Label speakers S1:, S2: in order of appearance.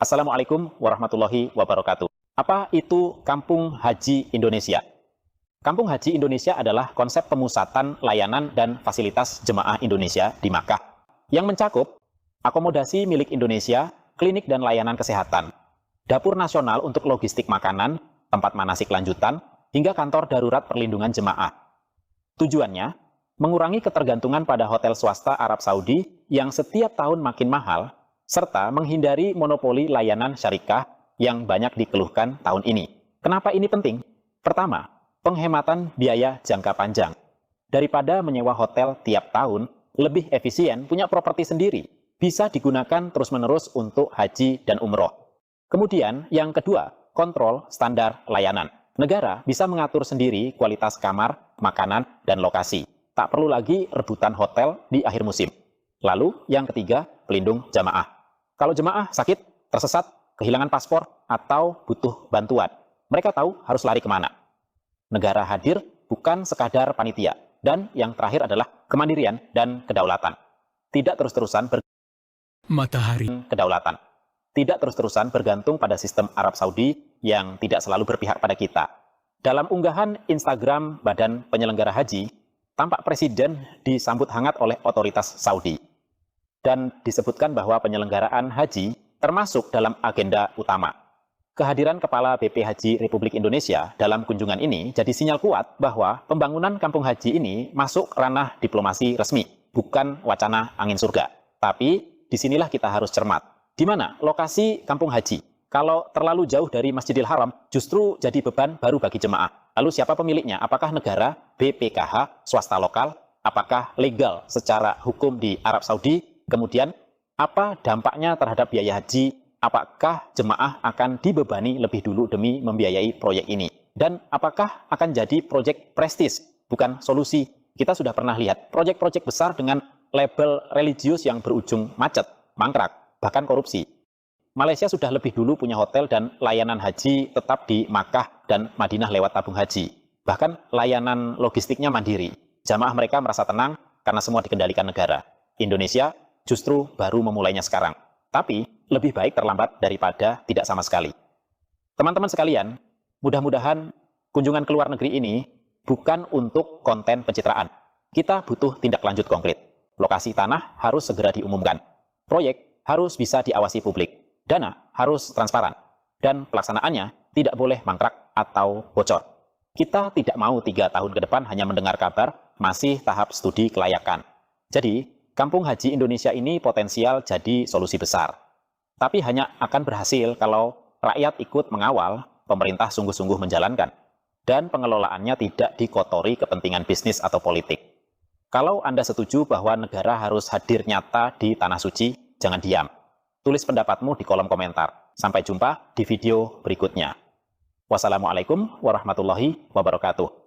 S1: Assalamualaikum warahmatullahi wabarakatuh. Apa itu Kampung Haji Indonesia? Kampung Haji Indonesia adalah konsep pemusatan layanan dan fasilitas jemaah Indonesia di Makkah yang mencakup akomodasi milik Indonesia, klinik dan layanan kesehatan, dapur nasional untuk logistik makanan, tempat manasik lanjutan, hingga kantor darurat perlindungan jemaah. Tujuannya, mengurangi ketergantungan pada hotel swasta Arab Saudi yang setiap tahun makin mahal, serta menghindari monopoli layanan syarikah yang banyak dikeluhkan tahun ini. Kenapa ini penting? Pertama, penghematan biaya jangka panjang. Daripada menyewa hotel tiap tahun, lebih efisien punya properti sendiri. Bisa digunakan terus-menerus untuk haji dan umroh. Kemudian, yang kedua, kontrol standar layanan. Negara bisa mengatur sendiri kualitas kamar, makanan, dan lokasi. Tak perlu lagi rebutan hotel di akhir musim. Lalu, yang ketiga, pelindung jamaah. Kalau jemaah sakit, tersesat, kehilangan paspor, atau butuh bantuan, mereka tahu harus lari kemana. Negara hadir bukan sekadar panitia. Dan yang terakhir adalah kemandirian dan kedaulatan. Tidak terus-terusan kedaulatan. Tidak terus-terusan bergantung pada sistem Arab Saudi yang tidak selalu berpihak pada kita. Dalam unggahan Instagram Badan Penyelenggara Haji, tampak Presiden disambut hangat oleh otoritas Saudi. Dan disebutkan bahwa penyelenggaraan haji termasuk dalam agenda utama. Kehadiran Kepala BP Haji Republik Indonesia dalam kunjungan ini jadi sinyal kuat bahwa pembangunan kampung haji ini masuk ranah diplomasi resmi, bukan wacana angin surga. Tapi disinilah kita harus cermat. Di mana lokasi kampung haji? Kalau terlalu jauh dari Masjidil Haram, justru jadi beban baru bagi jemaah. Lalu siapa pemiliknya? Apakah negara, BPKH, swasta lokal? Apakah legal secara hukum di Arab Saudi? Kemudian, apa dampaknya terhadap biaya haji? Apakah jemaah akan dibebani lebih dulu demi membiayai proyek ini? Dan apakah akan jadi proyek prestis, bukan solusi? Kita sudah pernah lihat proyek-proyek besar dengan label religius yang berujung macet, mangkrak, bahkan korupsi. Malaysia sudah lebih dulu punya hotel dan layanan haji tetap di Makkah dan Madinah lewat tabung haji. Bahkan layanan logistiknya mandiri. Jamaah mereka merasa tenang karena semua dikendalikan negara. Indonesia justru baru memulainya sekarang. Tapi lebih baik terlambat daripada tidak sama sekali. Teman-teman sekalian, mudah-mudahan kunjungan ke luar negeri ini bukan untuk konten pencitraan. Kita butuh tindak lanjut konkret. Lokasi tanah harus segera diumumkan. Proyek harus bisa diawasi publik. Dana harus transparan. Dan pelaksanaannya tidak boleh mangkrak atau bocor. Kita tidak mau 3 tahun ke depan hanya mendengar kabar masih tahap studi kelayakan. Jadi, Kampung Haji Indonesia ini potensial jadi solusi besar. Tapi hanya akan berhasil kalau rakyat ikut mengawal, pemerintah sungguh-sungguh menjalankan, dan pengelolaannya tidak dikotori kepentingan bisnis atau politik. Kalau Anda setuju bahwa negara harus hadir nyata di Tanah Suci, jangan diam. Tulis pendapatmu di kolom komentar. Sampai jumpa di video berikutnya. Wassalamualaikum warahmatullahi wabarakatuh.